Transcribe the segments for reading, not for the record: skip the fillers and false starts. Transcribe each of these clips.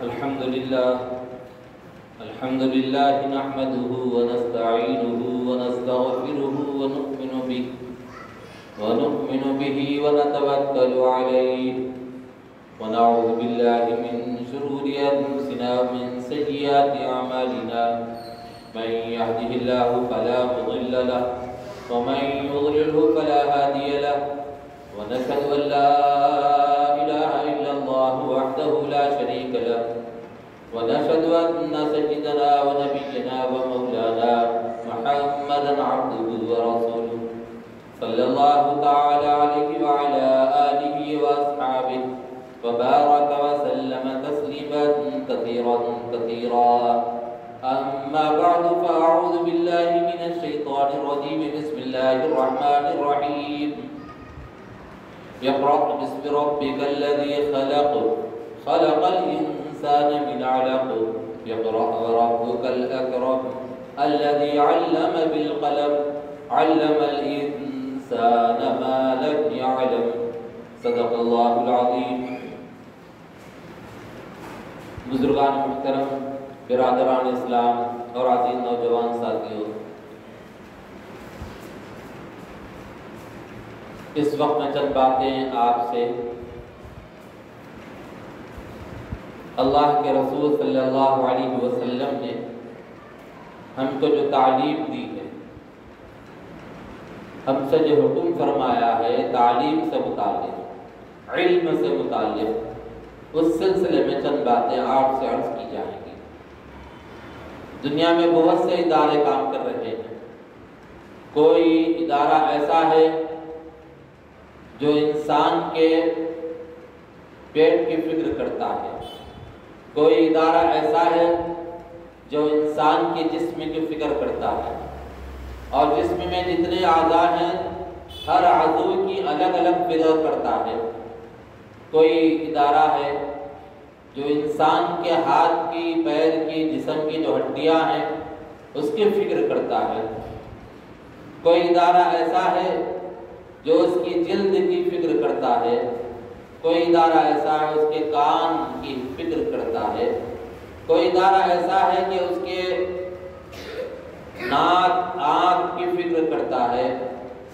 الحمد لله نحمده ونستعينه ونستغفره ونؤمن به ونتوكل عليه ونعوذ بالله من شرور أنفسنا ومن سيئات أعمالنا من يهده الله فلا مضل له ومن يضلله فلا هادي له ونشهد أن لا إله إلا الله وحده لا شريك له ونشهد أن سيدنا ونبينا ومولانا محمدا عبده ورسوله صلى الله تعالى عليه وعلى آله وأصحابه وبارك وسلم تسليما كثيرا أما بعد فأعوذ بالله من الشيطان الرجيم بسم الله الرحمن الرحيم اقرأ باسم ربك الذي خلق الإنسان من علق اقرأ وربك الأكرم الذي علم بالقلم علم الإنسان ما لم يعلم صدق الله العظيم. بزرگان محترم، برادران اسلام اور عزیز نوجوان ساتھیوں، اس وقت میں چند باتیں آپ سے اللہ کے رسول صلی اللہ علیہ وسلم نے ہم کو جو تعلیم دی ہے، ہم سے جو حکم فرمایا ہے تعلیم سے متعلق، علم سے متعلق، اس سلسلے میں چند باتیں آپ سے عرض کی جائیں گی. دنیا میں بہت سے ادارے کام کر رہے ہیں. کوئی ادارہ ایسا ہے جو انسان کے پیٹ کی فکر کرتا ہے، کوئی ادارہ ایسا ہے جو انسان کے جسم کی فکر کرتا ہے، اور جسم میں جتنے اعضاء ہیں ہر عضو کی الگ الگ فکر کرتا ہے. کوئی ادارہ ہے جو انسان کے ہاتھ کی، پیر کی، جسم کی جو ہڈیاں ہیں اس کی فکر کرتا ہے. کوئی ادارہ ایسا ہے جو اس کی جلد کی فکر کرتا ہے. کوئی ادارہ ایسا ہے اس کے کان کی فکر کرتا ہے. کوئی ادارہ ایسا ہے کہ اس کے ناک، آنکھ کی فکر کرتا ہے.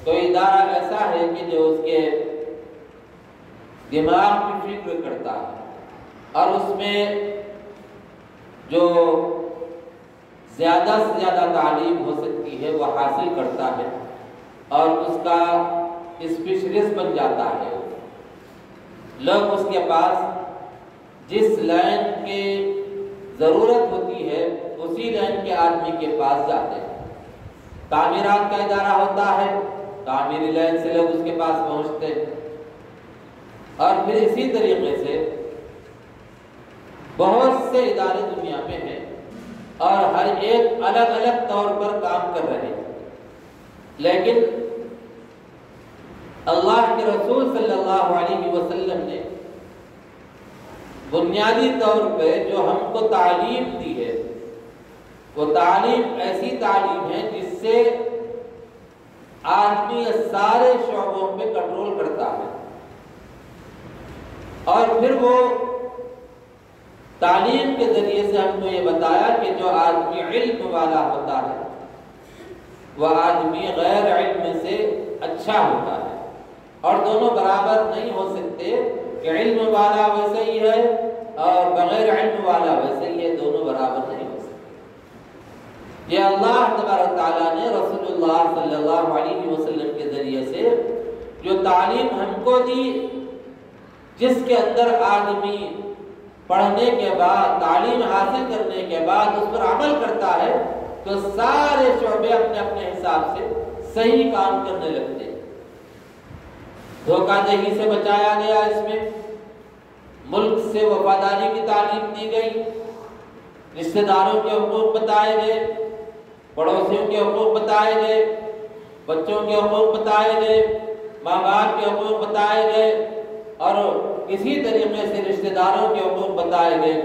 کوئی ادارہ ایسا ہے کہ جو اس کے دماغ کی فکر کرتا ہے، اور اس میں جو زیادہ سے زیادہ تعلیم ہو سکتی ہے وہ حاصل کرتا ہے اور اس کا اسپیشلسٹ بن جاتا ہے. لوگ اس کے پاس جس لائن کی ضرورت ہوتی ہے اسی لائن کے آدمی کے پاس جاتے ہیں. تعمیرات کا ادارہ ہوتا ہے، تعمیری لائن سے لوگ اس کے پاس پہنچتے ہیں، اور پھر اسی طریقے سے بہت سے ادارے دنیا میں ہیں اور ہر ایک الگ الگ طور پر کام کر رہے ہیں. لیکن اللہ کے رسول صلی اللہ علیہ وسلم نے بنیادی طور پہ جو ہم کو تعلیم دی ہے وہ تعلیم ایسی تعلیم ہے جس سے آدمی سارے شعبوں پہ کنٹرول کرتا ہے. اور پھر وہ تعلیم کے ذریعے سے ہم کو یہ بتایا کہ جو آدمی علم والا ہوتا ہے وہ آدمی غیر علم سے اچھا ہوتا ہے، اور دونوں برابر نہیں ہو سکتے کہ علم والا ویسے ہی ہے اور بغیر علم والا ویسے ہی ہے، دونوں برابر نہیں ہو سکتے. یہ اللہ تبارک تعالیٰ نے رسول اللہ صلی اللہ علیہ وسلم کے ذریعے سے جو تعلیم ہم کو دی، جس کے اندر آدمی پڑھنے کے بعد، تعلیم حاصل کرنے کے بعد اس پر عمل کرتا ہے تو سارے شعبے اپنے اپنے حساب سے صحیح کام کرنے لگتے ہیں. دھوکہ دہی سے بچایا گیا، اس میں ملک سے وفاداری کی تعلیم دی گئی، رشتہ داروں کے حقوق بتائے گئے، پڑوسیوں کے حقوق بتائے گئے، بچوں کے حقوق بتائے گئے، ماں باپ کے حقوق بتائے گئے، اور اسی طریقے سے رشتہ داروں کے حقوق بتائے گئے،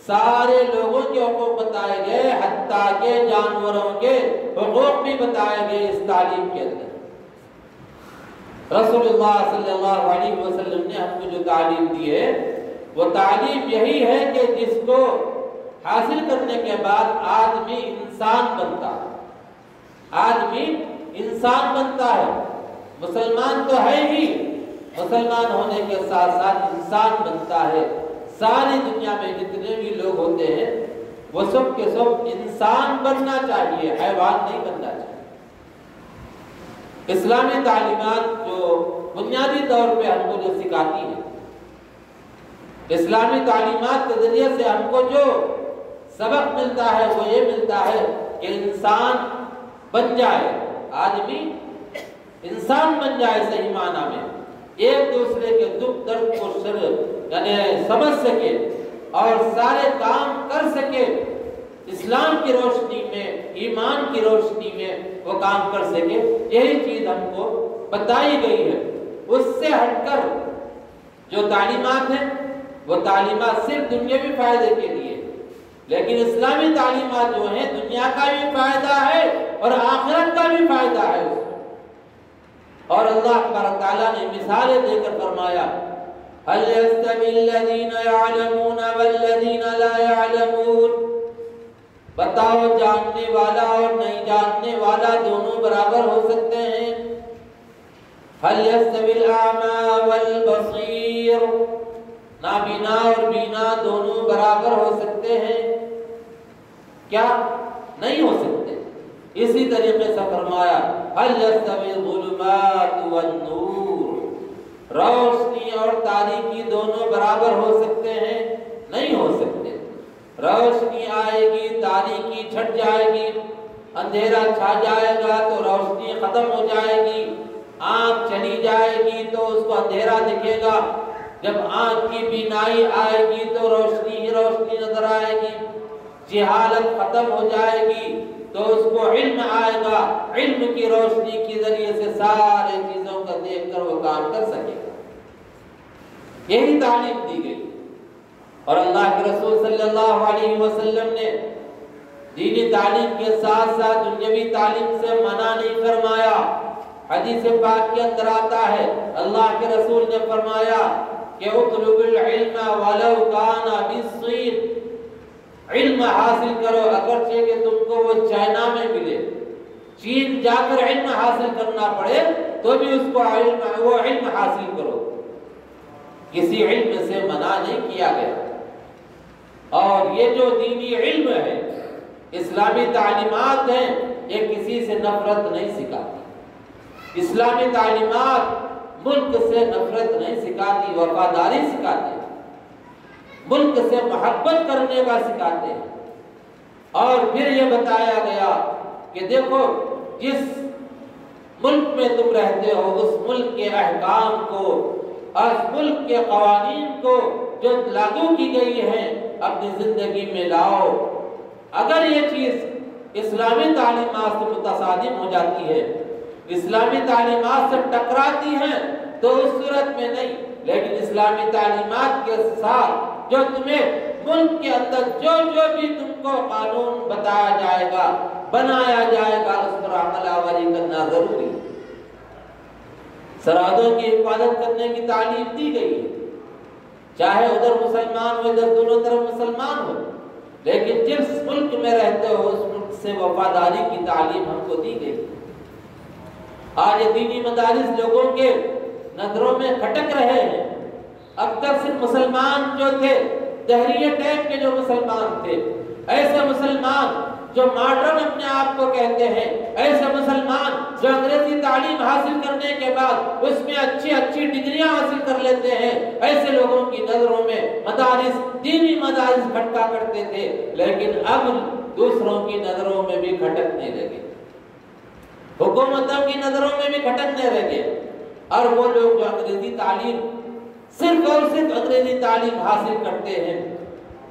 سارے لوگوں کے حقوق بتائے گئے، حتیٰ کہ جانوروں کے حقوق بھی بتائے گئے اس تعلیم کے اندر. رسول اللہ صلی اللہ علیہ وسلم نے ہم کو جو تعلیم دی ہے وہ تعلیم یہی ہے کہ جس کو حاصل کرنے کے بعد آدمی انسان بنتا ہے، آدمی انسان بنتا ہے۔ مسلمان تو ہے ہی، مسلمان ہونے کے ساتھ ساتھ انسان بنتا ہے۔ ساری دنیا میں جتنے بھی لوگ ہوتے ہیں وہ سب کے سب انسان بننا چاہیے، حیوان نہیں بننا چاہیے۔ اسلامی تعلیمات جو بنیادی طور پہ ہم کو جو سکھاتی ہے، اسلامی تعلیمات کے ذریعے سے ہم کو جو سبق ملتا ہے وہ یہ ملتا ہے کہ انسان بن جائے، آدمی انسان بن جائے صحیح معنی میں، ایک دوسرے کے دکھ درد کو یعنی سمجھ سکے اور سارے کام کر سکے، اسلام کی روشنی میں، ایمان کی روشنی میں وہ کام کر سکے۔ یہی چیز ہم کو بتائی گئی ہے۔ اس سے ہٹ کر جو تعلیمات ہیں وہ تعلیمات صرف دنیاوی فائدے کے لیے، لیکن اسلامی تعلیمات جو ہیں دنیا کا بھی فائدہ ہے اور آخرت کا بھی فائدہ ہے اس میں۔ اور اللہ تبارک تعالیٰ نے مثالیں دے کر فرمایا هل يستوي الذين يعلمون والذين لا يعلمون، بتاؤ جاننے والا اور نہیں جاننے والا دونوں برابر ہو سکتے ہیں؟ هل يستوي الأعمى والبصير، نابینا اور بینا دونوں برابر ہو سکتے ہیں کیا؟ نہیں ہو سکتے۔ اسی طریقے سے فرمایا هل يستوي الظلمات والنور، روشنی اور تاریکی دونوں برابر ہو سکتے ہیں؟ نہیں ہو سکتے۔ روشنی آئے گی، تاریکی چھٹ جائے گی، اندھیرا چھا جائے گا تو روشنی ختم ہو جائے گی، آنکھ چلی جائے گی تو اس کو اندھیرا دکھے گا، جب آنکھ کی بینائی آئے گی تو روشنی ہی روشنی نظر آئے گی، جہالت ختم ہو جائے گی تو اس کو علم آئے گا، علم کی روشنی کے ذریعے سے سارے چیزوں کو دیکھ کر وہ کام کر سکے گا۔ یہی تعلیم دی گئی، اور اللہ کے رسول صلی اللہ علیہ وسلم نے دینی تعلیم کے ساتھ ساتھ دنیاوی تعلیم سے منع نہیں فرمایا۔ حدیث پاک کے اندر آتا ہے اللہ کے رسول نے فرمایا کہ اطلب العلم ولو کان بالصین، علم حاصل کرو اگرچہ کہ تم کو وہ چائنا میں ملے، چین جا کر علم حاصل کرنا پڑے تو بھی اس کو وہ علم حاصل کرو۔ کسی علم سے منع نہیں کیا گیا۔ اور یہ جو دینی علم ہے، اسلامی تعلیمات ہیں، یہ کسی سے نفرت نہیں سکھاتی۔ اسلامی تعلیمات ملک سے نفرت نہیں سکھاتی، وفاداری سکھاتے ہیں، ملک سے محبت کرنے کا سکھاتے ہیں۔ اور پھر یہ بتایا گیا کہ دیکھو جس ملک میں تم رہتے ہو اس ملک کے احکام کو، اس ملک کے قوانین کو جو لاگو کی گئی ہیں اپنی زندگی میں لاؤ۔ اگر یہ چیز اسلامی تعلیمات سے متصادم ہو جاتی ہے، اسلامی تعلیمات سے ٹکراتی ہیں تو اس صورت میں نہیں، لیکن اسلامی تعلیمات کے ساتھ جو تمہیں ملک کے اندر جو بھی تم کو قانون بتایا جائے گا، بنایا جائے گا، اس پر عمل آوری کرنا ضروری ہے۔ سرحدوں کی حفاظت کرنے کی تعلیم دی گئی ہے، چاہے ادھر مسلمان ہو ادھر دونوں طرف مسلمان ہو، لیکن جس ملک میں رہتے ہو اس ملک سے وفاداری کی تعلیم ہم کو دی گئی۔ آج دینی مدارس لوگوں کے نظروں میں کھٹک رہے ہیں۔ اب تک صرف مسلمان جو تھے دہریے ٹائپ کے جو مسلمان تھے، ایسے مسلمان جو ماڈرن اپنے آپ کو کہتے ہیں، ایسے مسلمان جو انگریزی تعلیم حاصل کرنے کے بعد اس میں اچھی ڈگریاں حاصل کر لیتے ہیں، ایسے لوگوں کی نظروں میں مدارس، دینی مدارس کھٹکا کرتے تھے، لیکن اب دوسروں کی نظروں میں بھی کھٹکنے لگے، حکومتوں کی نظروں میں بھی کھٹکنے لگے۔ اور وہ لوگ جو انگریزی تعلیم صرف اور صرف انگریزی تعلیم حاصل کرتے ہیں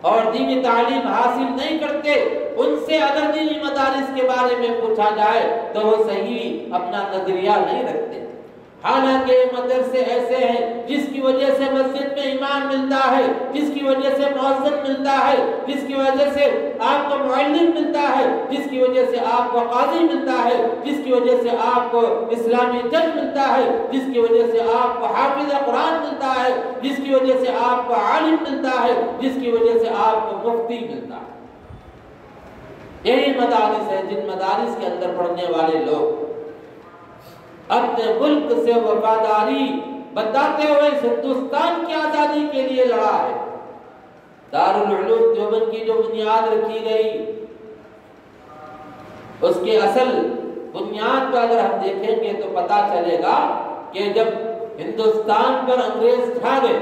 اور دینی تعلیم حاصل نہیں کرتے، ان سے اگر دینی مدارس کے بارے میں پوچھا جائے تو وہ صحیح اپنا نظریہ نہیں رکھتے۔ حالانکہ مدرسے ایسے ہیں جس کی وجہ سے مسجد میں امام ملتا ہے، جس کی وجہ سے مؤذن ملتا ہے، جس کی وجہ سے آپ کو معلم ملتا ہے، جس کی وجہ سے آپ کو قاضی ملتا ہے، جس کی وجہ سے آپ کو اسلامی جج ملتا ہے، جس کی وجہ سے آپ کو حافظ قرآن ملتا ہے، جس کی وجہ سے آپ کو عالم ملتا ہے، جس کی وجہ سے آپ کو مفتی ملتا ہے۔ یہی مدارس ہے جن مدارس کے اندر پڑھنے والے لوگ اپنے ملک سے وفاداری بتاتے ہوئے ہندوستان کی آزادی کے لیے لڑا ہے۔ دارالعلوم دیوبند کی جو بنیاد رکھی گئی، اس کے اصل بنیاد کو اگر ہم دیکھیں گے تو پتا چلے گا کہ جب ہندوستان پر انگریز چھا گئے،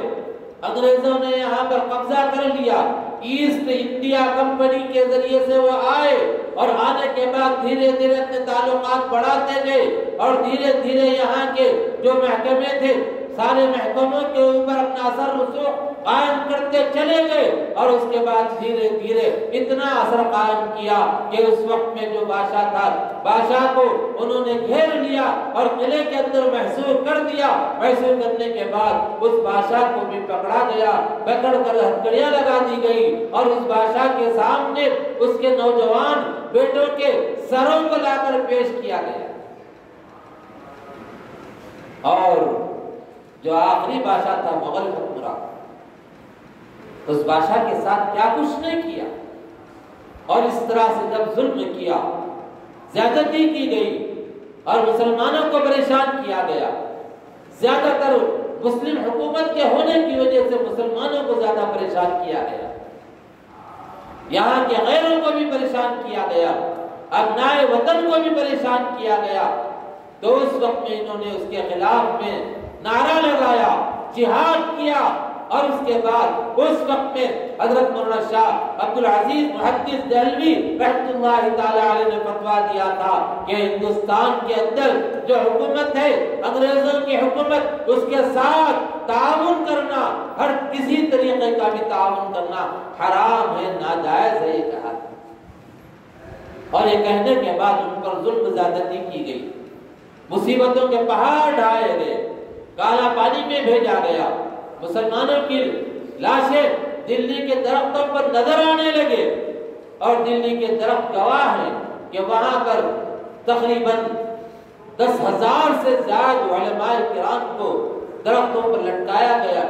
انگریزوں نے یہاں پر قبضہ کر لیا، ایسٹ انڈیا کمپنی کے ذریعے سے وہ آئے اور آنے کے بعد دھیرے دھیرے اپنے تعلقات بڑھاتے گئے اور دھیرے دھیرے یہاں کے جو محکمے تھے سارے محکموں کے اوپر اپنا اثر رسوخ قائم کرتے چلے گئے اور اس کے بعد دھیرے دھیرے اتنا اثر قائم کیا کہ اس وقت میں جو بادشاہ تھا، بادشاہ کو انہوں نے گھیر لیا اور قلعے کے اندر محصور کر دیا۔ محصور کرنے کے بعد اس بادشاہ کو بھی پکڑا گیا، پکڑ کر ہتھکڑیاں لگا دی گئی اور اس بادشاہ کے سامنے اس کے نوجوان بیٹوں کے سروں کو لا کر پیش کیا گیا۔ اور جو آخری بادشاہ تھا مغل حکمراں، اس بادشاہ کے ساتھ کیا کچھ نہیں کیا، اور اس طرح سے جب ظلم کیا، زیادتی کی گئی اور مسلمانوں کو پریشان کیا گیا، زیادہ تر مسلم حکومت کے ہونے کی وجہ سے مسلمانوں کو زیادہ پریشان کیا گیا، یہاں کے غیروں کو بھی پریشان کیا گیا، ابنائے وطن کو بھی پریشان کیا گیا، تو اس وقت میں انہوں نے اس کے خلاف میں نعرہ لگایا، جہاد کیا، اور اس کے بعد اس وقت میں حضرت مولانا شاہ عبدالعزیز محدث دہلوی رحمۃ اللہ تعالی علیہ نے فتویٰ دیا تھا کہ ہندوستان کے اندر جو حکومت ہے، انگریزوں کی حکومت، اس کے ساتھ تعاون کرنا، ہر کسی طریقے کا بھی تعاون کرنا حرام ہے، ناجائز ہے، یہ کہا۔ اور یہ کہنے کے بعد ان پر ظلم زیادتی کی گئی، مصیبتوں کے پہاڑ ڈھائے گئے، کالا پانی میں بھیجا گیا، مسلمانوں کی لاشیں دلی کے درختوں پر نظر آنے لگے، اور دلی کے درخت گواہ ہیں کہ وہاں پر تقریباً 10,000 سے زیادہ علماء کرام کو درختوں پر لٹکایا گیا،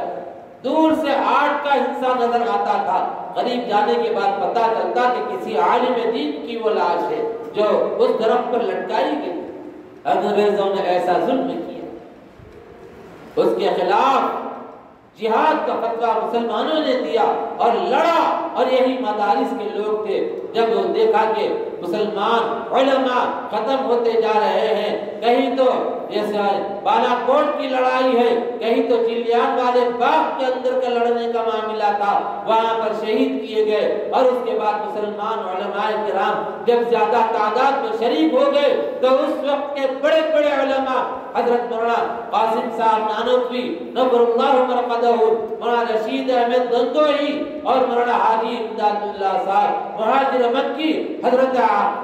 دور سے 8 کا حصہ نظر آتا تھا، قریب جانے کے بعد پتہ چلتا کہ کسی عالم دین کی وہ لاش ہے جو اس درخت پر لٹکائی گئی۔ انگریزوں نے ایسا ظلم کیا، اس کے خلاف جہاد کا فتویٰ مسلمانوں نے دیا اور لڑا، اور یہی مدارس کے لوگ تھے۔ جب دیکھا کہ مسلمان علماء ختم ہوتے جا رہے ہیں، کہیں تو جیسے بالا کوٹ کی لڑائی ہے، کہیں تو چلیان والے باغ کے اندر کا لڑنے کا معاملہ تھا، وہاں پر شہید کیے گئے، اور اس کے بعد مسلمان علماء کرام جب زیادہ تعداد میں شریک ہو گئے تو اس وقت کے بڑے بڑے علماء حضرت مولانا قاسم صاحب نانوتوی نور اللہ مرقدہ، مولانا رشید احمد گنگوہی اور مولانا حاجی امداد اللہ صاحب مہاجر مکی، حضرت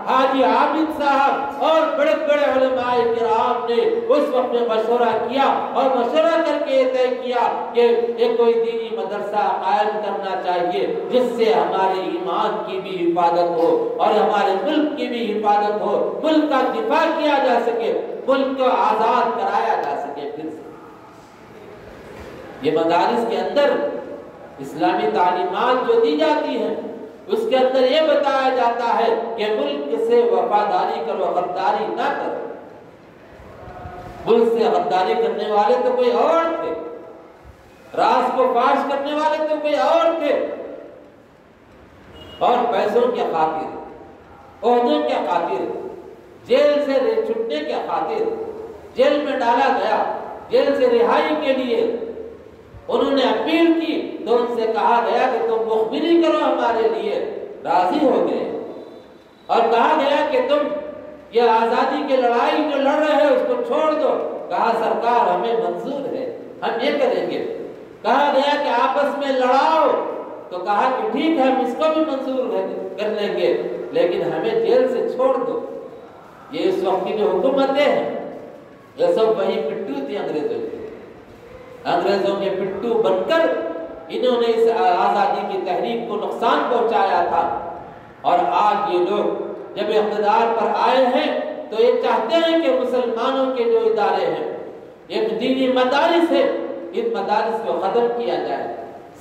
حاجی عابد صاحب اور بڑے بڑے علماء کرام نے اس وقت میں مشورہ کیا اور مشورہ کر کے یہ طے کیا کہ ایک کوئی دینی مدرسہ قائم کرنا چاہیے جس سے ہمارے ایمان کی بھی حفاظت ہو اور ہمارے ملک کی بھی حفاظت ہو، ملک کا دفاع کیا جا سکے، ملک کو آزاد کرایا جا سکے پھر سے۔ یہ مدارس کے اندر اسلامی تعلیمات جو دی جاتی ہیں اس کے اندر یہ بتایا جاتا ہے کہ ملک سے وفاداری کرو، غداری نہ کرو۔ ملک سے غداری کرنے والے تو کوئی اور تھے، راز کو فاش کرنے والے تو کوئی اور تھے، اور پیسوں کے خاطر، عہدوں کے خاطر، جیل سے چھٹنے کے خاطر جیل میں ڈالا گیا، جیل سے رہائی کے لیے انہوں نے اپیل کی تو ان سے کہا گیا کہ تم مخبری کرو ہمارے لیے، راضی ہو گئے، اور کہا گیا کہ تم یہ آزادی کی لڑائی جو لڑ رہے ہیں اس کو چھوڑ دو، کہا سرکار ہمیں منظور ہے، ہم یہ کریں گے۔ کہا گیا کہ آپس میں لڑاؤ، تو کہا کہ ٹھیک ہے ہم اس کو بھی منظور کر لیں گے، لیکن ہمیں جیل سے چھوڑ دو۔ یہ اس وقت کی جو حکومتیں ہیں یہ سب وہی پٹھو تھی انگریزوں کے پٹھو بن کر انہوں نے اس آزادی کی تحریک کو نقصان پہنچایا تھا. اور آج یہ لوگ جب اقتدار پر آئے ہیں تو یہ چاہتے ہیں کہ مسلمانوں کے جو ادارے ہیں، ایک دینی مدارس ہے، ان مدارس کو ختم کیا جائے.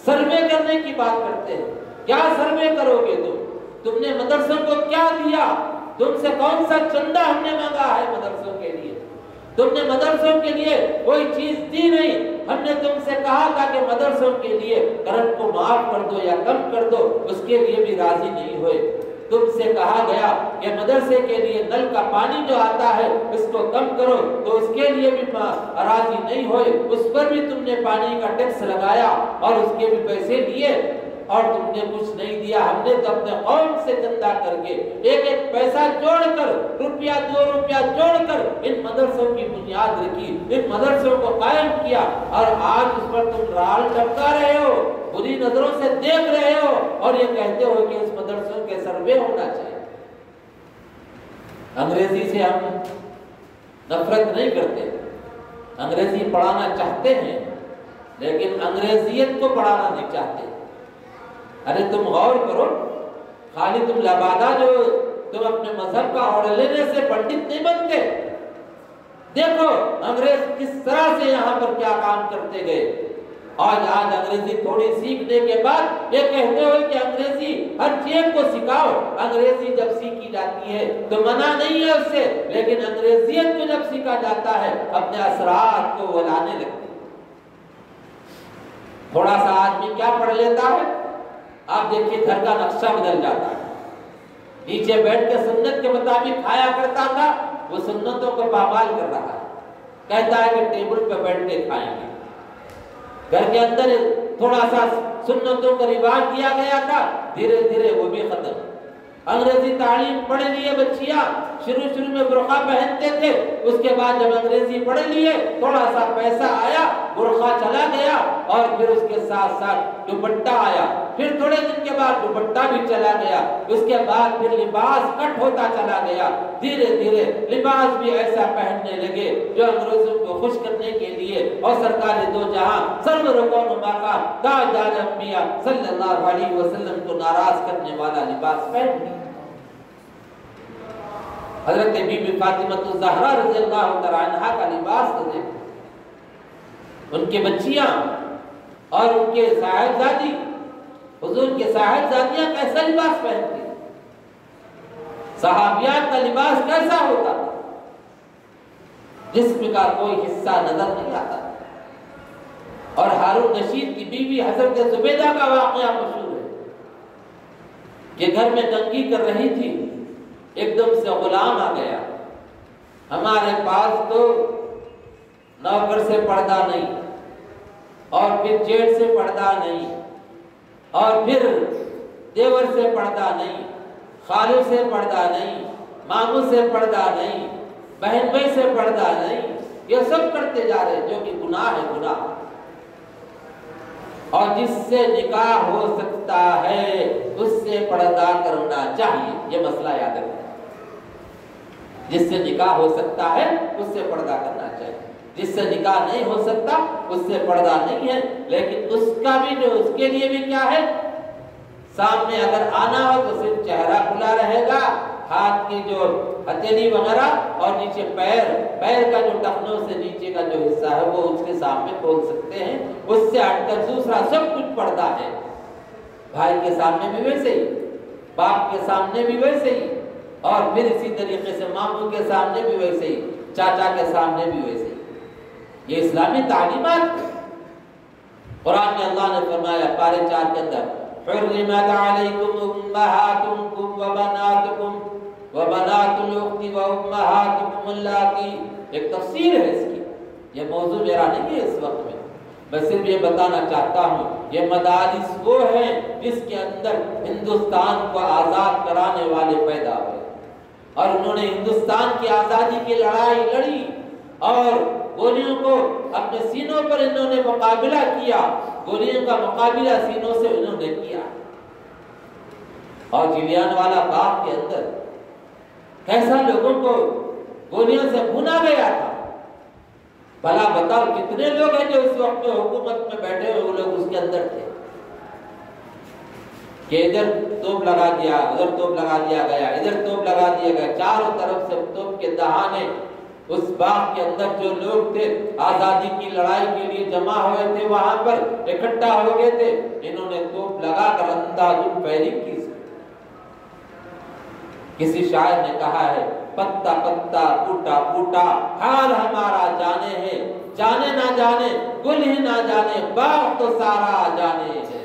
سروے کرنے کی بات کرتے ہیں. کیا سروے کرو گے تم نے مدرسوں کو کیا دیا؟ تم سے کون سا چندہ ہم نے مانگا ہے مدرسوں کے لیے؟ تم نے مدرسوں کے لیے کوئی چیز دی نہیں. ہم نے تم سے کہا تھا کہ مدرسوں کے لیے کرنٹ کو معاف کر دو یا کم کر دو، اس کے لیے بھی راضی نہیں ہوئے. تم سے کہا گیا کہ مدرسے کے لیے نل کا پانی جو آتا ہے اس کو کم کرو، تو اس کے لیے بھی راضی نہیں ہوئے. اس پر بھی تم نے پانی کا ٹیکس لگایا اور اس کے بھی پیسے لیے اور تم نے کچھ نہیں دیا. ہم نے تو اپنے قوم سے چندہ کر کے ایک ایک پیسہ جوڑ کر، روپیہ 2 روپیہ جوڑ کر ان مدرسوں کی بنیاد رکھی، ان مدرسوں کو قائم کیا. اور آج اس پر تم رال ٹپکا رہے ہو، بری نظروں سے دیکھ رہے ہو اور یہ کہتے ہو کہ اس مدرسوں کے سروے ہونا چاہیے. انگریزی سے ہم نفرت نہیں کرتے، انگریزی پڑھانا چاہتے ہیں، لیکن انگریزیت کو پڑھانا نہیں چاہتے. ارے تم غور کرو، خالی تم لبادہ جو تم اپنے مذہب کا اوڑھ لینے سے پنڈت نہیں بنتے. دیکھو انگریز کس طرح سے یہاں پر کیا کام کرتے گئے. آج انگریزی تھوڑی سیکھنے کے بعد یہ کہتے ہو کہ انگریزی ہر چیز کو سکھاؤ. انگریزی جب سیکھی جاتی ہے تو منع نہیں ہے اس سے، لیکن انگریزیت کو جب سیکھا جاتا ہے اپنے اثرات کو وہ لانے لگتے. تھوڑا سا آدمی کیا پڑھ لیتا ہے، آپ دیکھیے گھر کا نقشہ بدل جاتا ہے. نیچے بیٹھ کے سنت کے مطابق کھایا کرتا تھا، وہ سنتوں کو پامال کر رہا ہے. کہتا ہے کہ ٹیبل پہ بیٹھ کے کھائیں گے. گھر کے اندر تھوڑا سا سنتوں کا رواج دیا گیا تھا، دھیرے دھیرے وہ بھی ختم. انگریزی تعلیم پڑھ لیے بچیاں، شروع میں برقع پہنتے تھے، اس کے بعد جب انگریزی پڑھ لیے تھوڑا سا پیسہ آیا، برقع چلا گیا اور پھر اس کے ساتھ ساتھ دوپٹہ آیا. پھر تھوڑے دن کے بعد دوپٹہ بھی چلا گیا. اس کے بعد پھر لباس کٹ ہوتا چلا گیا. دھیرے دھیرے لباس بھی ایسا پہننے لگے جو انگریزوں کو خوش کرنے کے لیے اور سرکار دو جہاں سرور کون مقا تاجدار انبیاء صلی اللہ علیہ وسلم کو ناراض کرنے والا لباس پہن لیا. حضرت بی بی فاطمہ الزہرا رضی اللہ تعالی عنہا کا لباس تو دیکھو، ان کے بچیاں اور ان کے صاحبزادی، حضور کے صاحبزادیاں کیسا لباس پہنتی، صحابیات کا لباس کیسا ہوتا، جسم کا کوئی حصہ نظر نہیں آتا. اور ہارون رشید کی بیوی حضرت زبیدہ کا واقعہ مشہور ہے کہ گھر میں ننگی کر رہی تھی، ایک دم سے غلام آ گیا. ہمارے پاس تو نوکر سے پردہ نہیں، اور پھر جیٹ سے پردہ نہیں، اور پھر دیور سے پردہ نہیں، خالو سے پردہ نہیں، ماموں سے پردہ نہیں، بہن بھائی سے پردہ نہیں. یہ سب کرتے جا رہے جو کہ گناہ ہے، گناہ. اور جس سے نکاح ہو سکتا ہے اس سے پردہ کرنا چاہیے. یہ مسئلہ یاد رکھنا. جس سے نکاح ہو سکتا ہے اس سے پردہ کرنا چاہیے. جس سے نکاح نہیں ہو سکتا اس سے پردہ نہیں ہے. لیکن اس کا بھی جو اس کے لیے بھی کیا ہے، سامنے اگر آنا ہو تو صرف چہرہ کھلا رہے گا، ہاتھ کی جو ہتھیلی وغیرہ اور نیچے پیر کا جو ٹخنوں سے نیچے کا جو حصہ ہے وہ اس کے سامنے کھول سکتے ہیں. اس سے ہٹ کر دوسرا سب کچھ پردہ ہے. بھائی کے سامنے بھی ویسے ہی، باپ کے سامنے بھی ویسے ہی، اور پھر اسی طریقے سے ماموں کے سامنے بھی ویسے ہی، چاچا کے سامنے بھی ویسے ہی. یہ اسلامی تعلیمات. قرآن میں اللہ نے فرمایا پارے 4 کے اندر حرمت علیکم امہاتکم وبناتکم وبنات الاخت وامہاتکم اللاتی. ایک تفسیر ہے اس کی، یہ موضوع میرا نہیں ہے اس وقت میں. میں صرف یہ بتانا چاہتا ہوں یہ مدارس وہ ہیں جس کے اندر ہندوستان کو آزاد کرانے والے پیدا ہوئے، اور انہوں نے ہندوستان کی آزادی کی لڑائی لڑی اور گولیوں کو اپنے سینوں پر انہوں نے مقابلہ کیا. گولیوں کا مقابلہ سینوں سے انہوں نے کیا. اور جلیان والا باغ کے اندر کیسا لوگوں کو گولیوں سے بھونا گیا تھا. بھلا بتاؤ کتنے لوگ ہیں جو اس وقت میں حکومت میں بیٹھے ہوئے وہ لوگ اس کے اندر تھے کہ ادھر توپ لگا دیا, ادھر توپ لگا دیا گیا, ادھر توپ لگا دیا گیا, چاروں طرف سے توپ کے دہانے. اس باغ کے اندر جو لوگ تھے آزادی کی لڑائی کے لیے جمع ہوئے تھے, وہاں پر اکٹھا ہو گئے تھے, انہوں نے توپ لگا کر اندھادھند فائرنگ کی. کسی شاعر نے کہا ہے پتا پتا ٹوٹا پوٹا حال ہمارا جانے ہے, جانے نہ جانے گل ہی نہ جانے باغ تو سارا جانے ہے.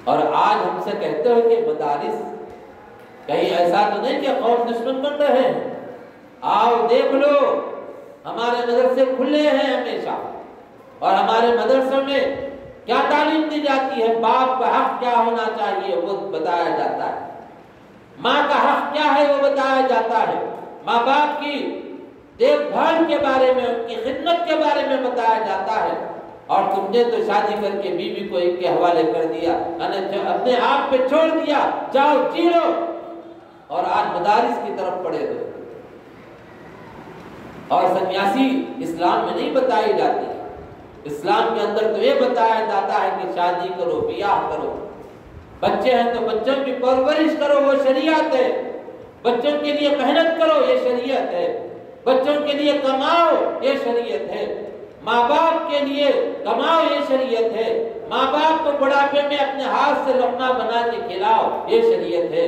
اور آج ہم سے کہتے ہو کہ مدارس, کہیں ایسا تو نہیں کہ قوم دشمن بن رہے ہیں؟ آؤ دیکھ لو, ہمارے مدرسے کھلے ہیں ہمیشہ, اور ہمارے مدرسوں میں کیا تعلیم دی جاتی ہے؟ باپ کا حق کیا ہونا چاہیے وہ بتایا جاتا ہے, ماں کا حق کیا ہے وہ بتایا جاتا ہے, ماں باپ کی دیکھ بھال کے بارے میں, ان کی خدمت کے بارے میں بتایا جاتا ہے. اور تم نے تو شادی کر کے بیوی کو ایک کے حوالے کر دیا, اپنے آپ پہ چھوڑ دیا, جاؤ جی لو, اور آج مدارس کی طرف پڑے ہو. اور سنیاسی اسلام میں نہیں بتائی جاتی. اسلام کے اندر تو یہ بتایا جاتا ہے کہ شادی کرو, بیاہ کرو, بچے ہیں تو بچوں کی پرورش کرو, وہ شریعت ہے. بچوں کے لیے محنت کرو, یہ شریعت ہے. بچوں کے لیے کماؤ, یہ شریعت ہے. ماں باپ کے لیے کماؤ, یہ شریعت ہے. ماں باپ کو بڑھاپے میں اپنے ہاتھ سے لقمہ بنا کے کھلاؤ, یہ شریعت ہے.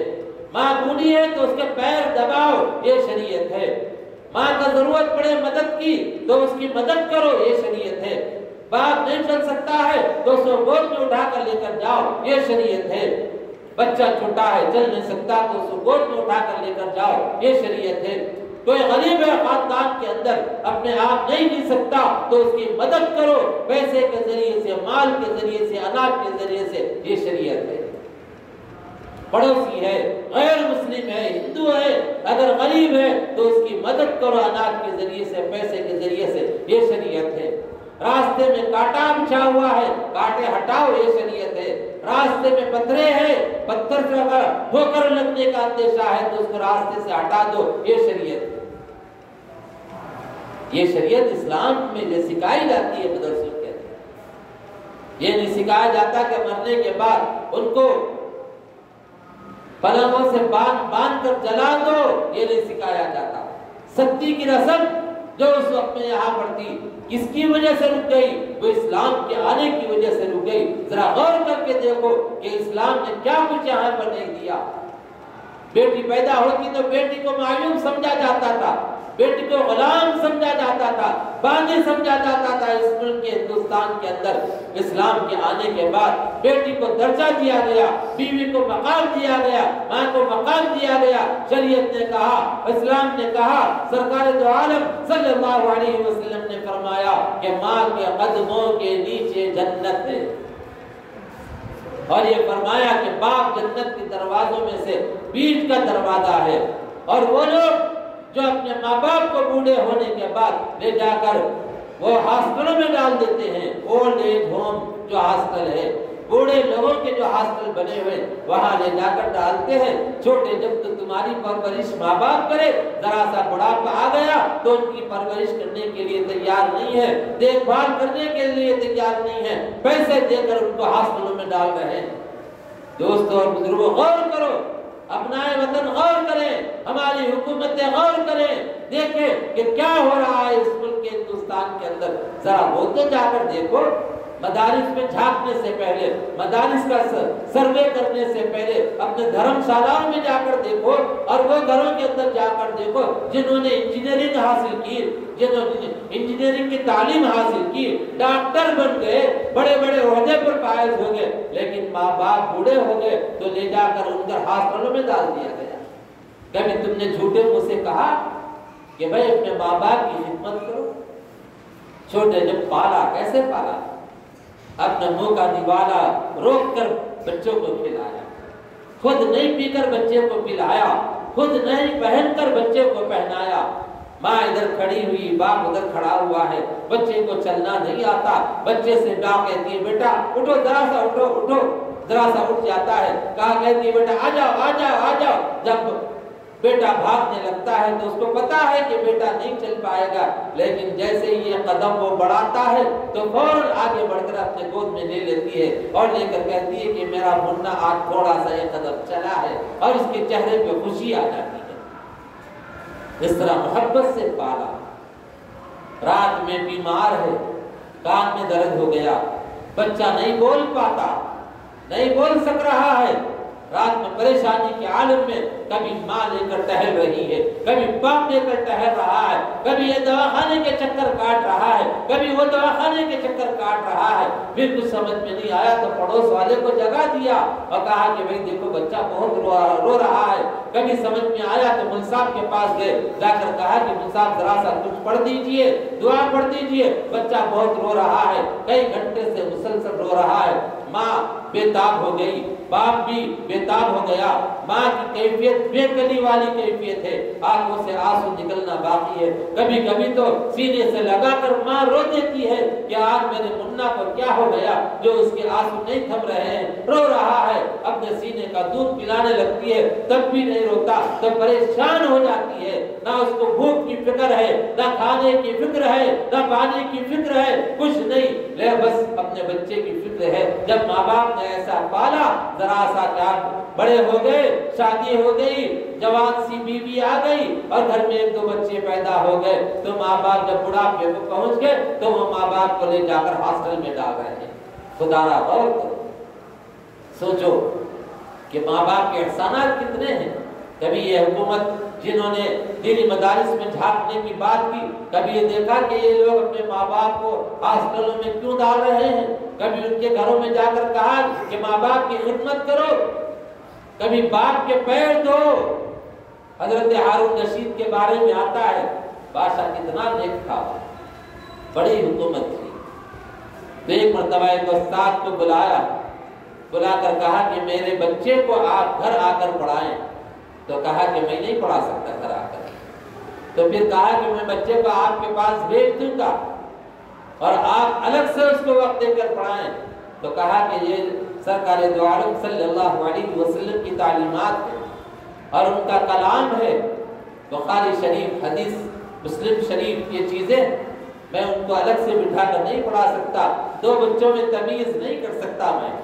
ماں بوڑھی ہے تو اس کے پیر دباؤ, یہ شریعت ہے. ماں کا ضرورت پڑے مدد کی تو اس کی مدد کرو, یہ شریعت ہے. باپ نہیں چل سکتا ہے تو اس کو گود میں اٹھا کر لے کر جاؤ, یہ شریعت ہے. بچہ چھوٹا ہے چل نہیں سکتا تو اس کو گود میں اٹھا کر لے کر جاؤ, یہ شریعت ہے. کوئی غریب ہے خاندان کے اندر, اپنے آپ نہیں جی سکتا تو اس کی مدد کرو, پیسے کے ذریعے سے, مال کے ذریعے سے, اناج کے ذریعے سے, یہ شریعت ہے. پڑوسی ہے, غیر مسلم ہے, ہندو ہے, اگر غریب ہے تو اس کی مدد کرو اناج کے ذریعے سے, پیسے کے ذریعے سے, یہ شریعت ہے. راستے میں کانٹا بچھا ہوا ہے, کانٹے ہٹاؤ, یہ شریعت ہے. راستے میں پتھرے ہیں, پتھر سے اگر ٹھوکر لگنے کا اندیشہ ہے تو اس کو راستے سے ہٹا دو, یہ شریعت ہے. یہ شریعت اسلام میں جو سکھائی جاتی ہے مدرسوں کے اندر, یہ نہیں سکھایا جاتا کہ مرنے کے بعد ان کو پلنگوں سے باندھ کر جلا دو, یہ نہیں سکھایا جاتا. ستی کی رسم جو اس وقت میں یہاں پڑتی, کس کی وجہ سے رک گئی؟ وہ اسلام کے آنے کی وجہ سے رک گئی. ذرا غور کر کے دیکھو کہ اسلام نے کیا کچھ یہاں پر نہیں دیا. بیٹی پیدا ہوتی تو بیٹی کو معیوب سمجھا جاتا تھا, بیٹی کو غلام سمجھا جاتا تھا, باندھی سمجھا جاتا تھا. اس ملک کے ہندوستان کے اندر اسلام کے آنے کے بعد بیٹی کو درجہ دیا گیا, بیوی کو مقام دیا گیا, ماں کو مقام دیا گیا. شریعت نے کہا, اسلام نے کہا, سرکار دو عالم صلی اللہ علیہ وسلم نے فرمایا کہ ماں کے قدموں کے نیچے جنت ہے. اور یہ فرمایا کہ باپ جنت کے دروازوں میں سے بیچ کا دروازہ ہے. اور وہ لوگ جو اپنے ماں باپ کو بوڑھے ہونے کے بعد لے جا کر وہ ہاسپٹلوں میں ڈال دیتے ہیں, اولڈ ایج ہوم جو ہاسپٹل ہے, بوڑھے لوگوں کے جو ہاسپٹل بنے ہوئے وہاں لے جا کر ڈالتے ہیں. چھوٹے جب تو تمہاری پرورش ماں باپ کرے, ذرا سا بڑھاپا آ گیا تو ان کی پرورش کرنے کے لیے تیار نہیں ہے, دیکھ بھال کرنے کے لیے تیار نہیں ہے, پیسے دے کر ان کو ہاسپٹلوں میں ڈال رہے ہیں. دوستو اور بزرگوں, غور کرو, اپنائے وطن غور کریں, ہماری حکومتیں غور کریں, دیکھیں کہ کیا ہو رہا ہے اس ملک کے ہندوستان کے اندر. ذرا وہ تو جا کر دیکھو, مدارس میں جھانکنے سے پہلے, مدارس کا سروے کرنے سے پہلے اپنے دھرم شالاؤں میں جا کر دیکھو, اور وہ گھروں کے اندر جا کر دیکھو جنہوں نے انجینئرنگ حاصل کی, جنہوں نے انجینئرنگ کی تعلیم حاصل کی, ڈاکٹر بن گئے, بڑے بڑے عہدے پر فائز ہو گئے, لیکن ماں باپ بوڑھے ہو گئے تو لے جا کر ان کا ہاسپٹلوں میں ڈال دیا گیا. کبھی تم نے جھوٹے منہ سے کہا کہ بھائی اپنے ماں باپ کی خدمت کرو؟ چھوٹے جب پالا, کیسے پالا؟ اپنے منہ کا نوالا روک کر بچوں کو کھلایا, خود نہیں پی کر بچے کو پلایا, خود نہیں پہن کر بچے کو پہنایا. ماں ادھر کھڑی ہوئی, باپ ادھر کھڑا ہوا ہے, بچے کو چلنا نہیں آتا, بچے سے ماں کہتی ہے بیٹا اٹھو, ذرا سا اٹھو اٹھو, ذرا سا اٹھ جاتا ہے. کہا کہتی ہے بیٹا آ جاؤ آ جاؤ آ جاؤ. جب بیٹا بھاگنے لگتا ہے تو اس کو پتا ہے کہ بیٹا نہیں چل پائے گا، لیکن جیسے ہی یہ قدم وہ بڑھاتا ہے تو فوراً آگے بڑھ کر اپنے گود میں لے لیتی ہے اور لے کر کہتی ہے کہ میرا منا آج تھوڑا سا ایک قدم چلا ہے، اور اس کے چہرے پہ خوشی آ جاتی ہے۔ اس طرح محبت سے پالا۔ رات میں بیمار ہے، کان میں درد ہو گیا، بچہ نہیں بول پاتا، نہیں بول سک رہا ہے، رات میں پریشانی کے عالم میں کبھی ماں لے کر ٹہل رہی ہے، کبھی باپ لے کر ٹہل رہا ہے، کبھی یہ دواخانے کے چکر کاٹ رہا ہے، کبھی وہ دواخانے کے چکر کاٹ رہا ہے۔ پھر کچھ سمجھ میں نہیں آیا تو پڑوس والے کو جگا دیا اور کہا کہ بھئی دیکھو بچہ بہت رو رہا ہے۔ کبھی سمجھ میں آیا تو مول صاحب کے پاس گئے، جا کر کہا کہ مول صاحب ذرا سا کچھ پڑھ دیجئے، دعا پڑھ دیجئے، بچہ بہت رو رہا ہے، کئی گھنٹے سے مسلسل رو رہا ہے۔ ماں بے تاب ہو گئی، باپ بھی بے تاب ہو گیا۔ ماں کی کیفیت بے کلی والی کیفیت ہے، آنکھوں سے آنسو نکلنا باقی ہے۔ کبھی کبھی تو سینے سے لگا کر ماں رو دیتی ہے کہ آج میرے منا کو کیا ہو گیا جو اس کے آنسو نہیں تھم رہے ہیں، رو رہا ہے، اپنے سینے کا دودھ پلانے لگتی ہے تب بھی نہیں روتا، تو پریشان ہو جاتی ہے۔ نہ اس کو بھوک کی فکر ہے، نہ کھانے کی فکر ہے، نہ پانی کی فکر ہے، کچھ نہیں، لے بس اپنے بچے کی فکر ہے۔ جب ماں باپ نے ایسا پالا، ذرا سا کیا بڑے ہو گئے، شادی ہو گئی، جوان سی بیوی آ گئی اور گھر میں ایک دو بچے پیدا ہو گئے، تو ماں باپ جب بڑھاپے کو پہنچ گئے تو وہ ماں باپ کو لے جا کر ہاسٹل میں ڈال رہے ہیں۔ خدا را غور کرو، سوچو کہ ماں باپ کے احسانات کتنے ہیں۔ کبھی یہ حکومت جنہوں نے دینی مدارس میں جھانکنے کی بات کی، کبھی یہ دیکھا کہ یہ لوگ اپنے ماں باپ کو ہاسٹلوں میں کیوں ڈال رہے ہیں، کبھی ان کے گھروں میں جا کر کہا کہ ماں باپ کی خدمت کرو، کبھی باپ کے پیر دھو۔ حضرت ہارون رشید کے بارے میں آتا ہے، بادشاہ کتنا نیک تھا، بڑی حکومت تھی، تو ایک مرتبہ ایک استاد کو بلا کر کہا کہ میرے بچے کو آپ گھر آ کر پڑھائیں، تو کہا کہ میں نہیں پڑھا سکتا گھر آ کر، تو پھر کہا کہ میں بچے کو آپ کے پاس بھیج دوں گا اور آپ الگ سے اس کو وقت دے کر پڑھائیں، تو کہا کہ یہ سرکار دو عالم صلی اللہ علیہ وسلم کی تعلیمات ہے اور ان کا کلام ہے، بخاری شریف، حدیث، مسلم شریف، یہ چیزیں میں ان کو الگ سے بٹھا کر نہیں پڑھا سکتا، دو بچوں میں تمیز نہیں کر سکتا میں۔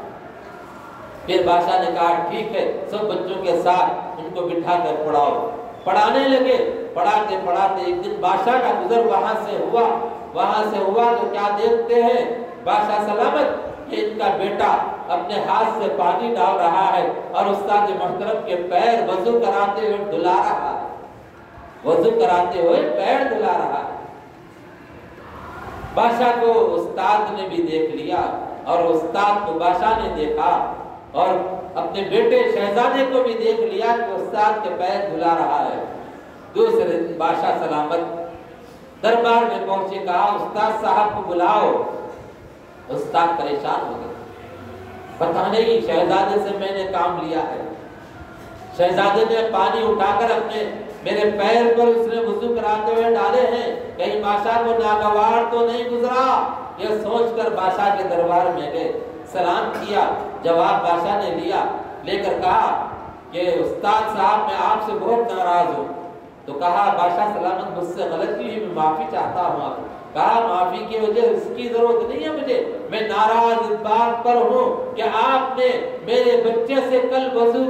پھر بادشاہ نے کہا ٹھیک ہے، سب بچوں کے ساتھ ان کو بٹھا کر پڑھاؤ۔ پڑھانے لگے، پڑھاتے پڑھاتے ایک دن بادشاہ کا گزر وہاں سے ہوا تو کیا دیکھتے ہیں بادشاہ سلامت کہ ان کا بیٹا اپنے ہاتھ سے پانی ڈال رہا ہے اور استاد محترم کے پیر وضو کراتے ہوئے دھلا رہا ہے، وضو کراتے ہوئے پیر دھلا رہا ہے۔ بادشاہ کو استاد نے بھی دیکھ لیا اور استاد کو بادشاہ نے دیکھا اور اپنے بیٹے شہزادے کو بھی دیکھ لیا کہ استاد کے پیر دھلا رہا ہے۔ دوسرے دن بادشاہ سلامت دربار میں پہنچے، کہا استاد صاحب کو بلاؤ۔ استاد پریشان ہو گئے، پتہ نہیں شہزادے سے میں نے کام لیا ہے، شہزادے نے پانی اٹھا کر میرے پیر پر اس نے وضو کراتے ہوئے ڈالے ہیں، کہیں بادشاہ کو ناگوار تو نہیں گزرا۔ یہ سوچ کر بادشاہ کے دربار میں گئے، سلام کیا، جواب بادشاہ نے لیا، لے کر کہا کہ استاد صاحب میں آپ سے بہت ناراض ہوں۔ تو کہا بادشاہ سلامت مجھ سے غلطی ہوئی، میں معافی چاہتا ہوں آپ۔ کہا معافی کی وجہ اس کی ضرورت نہیں ہے مجھے، میں ناراض اس بات پر ہوں کہ آپ نے میرے بچے سے کل وضو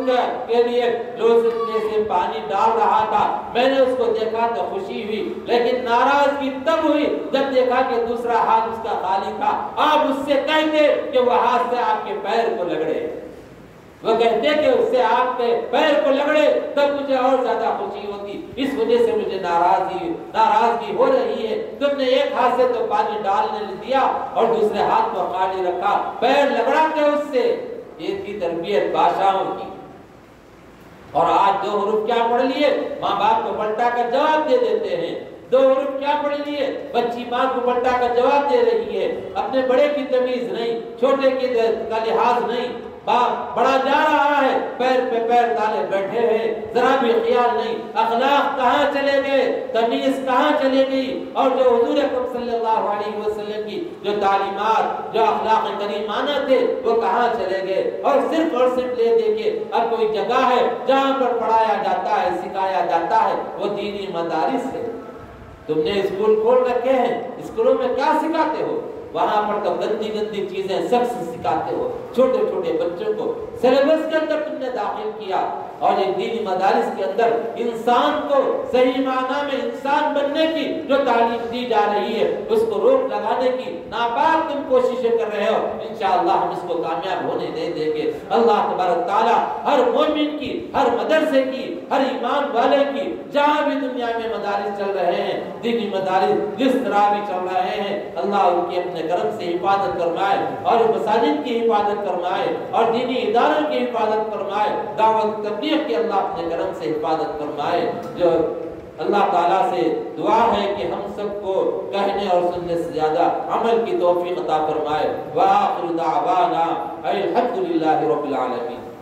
کے لیے لوٹنے سے پانی ڈال رہا تھا، میں نے اس کو دیکھا تو خوشی ہوئی، لیکن ناراضگی تب ہوئی جب دیکھا کہ دوسرا ہاتھ اس کا خالی تھا۔ آپ اس سے کہتے کہ وہ ہاتھ سے آپ کے پیر کو لگڑے، وہ کہتے کہ اس سے آپ کے پیر کو لگڑے، تب مجھے اور زیادہ خوشی ہوتی۔ اس وجہ سے مجھے ناراضگی ہو رہی ہے، تم نے ایک ہاتھ سے تو پانی ڈالنے دیا اور دوسرے ہاتھ کو خالی رکھا، پیر لگڑا کے اس سے۔ یہ تھی تربیت بادشاہوں کی۔ اور آج دو حروف کیا پڑھ لیے، ماں باپ کو پلٹا کر جواب دے دیتے ہیں۔ دو حروف کیا پڑھ لیے، بچی ماں کو پلٹا کر جواب دے رہی ہے، اپنے بڑے کی تمیز نہیں، چھوٹے کا لحاظ نہیں۔ باپ بڑا جا رہا ہے، پیر پہ پیر ڈالے بیٹھے ہیں، ذرا بھی خیال نہیں اخلاق کہاں چلے گئے، تمیز کہاں چلے گئی، اور جو حضور اکرم صلی اللہ علیہ وسلم کی جو تعلیمات، جو اخلاق کریمانہ تھے وہ کہاں چلے گئے۔ اور صرف لے دے کے اب کوئی جگہ ہے جہاں پر پڑھایا جاتا ہے، سکھایا جاتا ہے، وہ دینی مدارس ہے۔ تم نے اسکول کھول رکھے ہیں، اسکولوں میں کیا سکھاتے ہو؟ وہاں پر تو گندی گندی چیزیں سخت سکھاتے ہو، چھوٹے چھوٹے بچوں کو سلیبس کے اندر تم نے داخل کیا۔ اور یہ دینی مدارس کے اندر انسان کو صحیح معنی میں انسان بننے کی جو تعلیم دی جا رہی ہے اس کو روک لگانے کی ناپاک تم کوششیں کر رہے ہو۔ انشاءاللہ ہم اس کو کامیاب ہونے نہیں دیں گے۔ اللہ تبارک تعالیٰ ہر مومن کی، ہر مدرسے کی، ہر ایمان والے کی جہاں بھی دنیا میں مدارس چل رہے ہیں، دینی مدارس جس طرح بھی چل رہے ہیں، اللہ ان کی اپنے کرم سے حفاظت فرمائے اور مساجد کی حفاظت فرمائے اور دینی اداروں کی حفاظت فرمائے، دعوت تبلیغ کی اللہ اپنے کرم سے حفاظت فرمائے۔ جو اللہ تعالیٰ سے دعا ہے کہ ہم سب کو کہنے اور سننے سے زیادہ عمل کی توفیق عطا فرمائے۔ وآخر دعوانا الحمد للہ رب العالمین۔